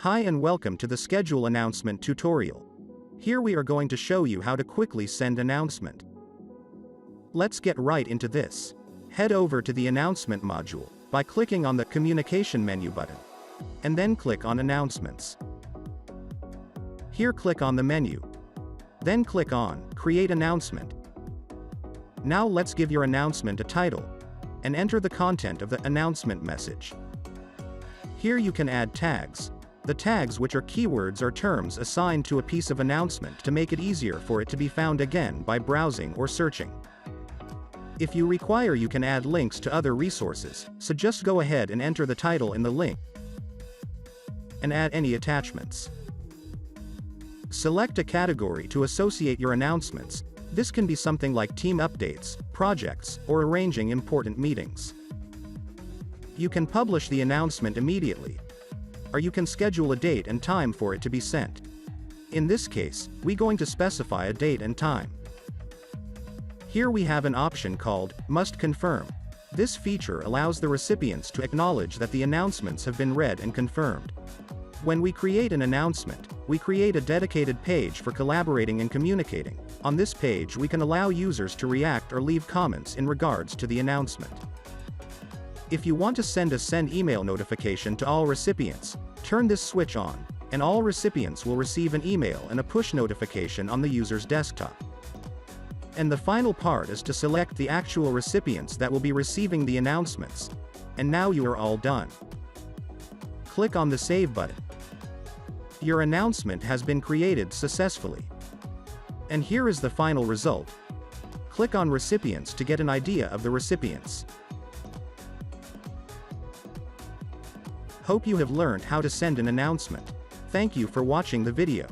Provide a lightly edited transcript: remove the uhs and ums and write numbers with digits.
Hi and welcome to the schedule announcement tutorial. Here we are going to show you how to quickly send announcement. Let's get right into this. Head over to the announcement module by clicking on the communication menu button, and then click on announcements. Here click on the menu. Then click on create announcement. Now let's give your announcement a title, and enter the content of the announcement message. Here you can add tags. The tags, which are keywords or terms assigned to a piece of announcement to make it easier for it to be found again by browsing or searching. If you require, you can add links to other resources, so just go ahead and enter the title in the link and add any attachments. Select a category to associate your announcements. This can be something like team updates, projects, or arranging important meetings. You can publish the announcement immediately, or you can schedule a date and time for it to be sent. In this case, we're going to specify a date and time. Here we have an option called Must Confirm. This feature allows the recipients to acknowledge that the announcements have been read and confirmed. When we create an announcement, we create a dedicated page for collaborating and communicating. On this page, we can allow users to react or leave comments in regards to the announcement. If you want to send a send email notification to all recipients, turn this switch on, and all recipients will receive an email and a push notification on the user's desktop. And the final part is to select the actual recipients that will be receiving the announcements. And now you are all done. Click on the Save button. Your announcement has been created successfully. And here is the final result. Click on Recipients to get an idea of the recipients. Hope you have learned how to send an announcement. Thank you for watching the video.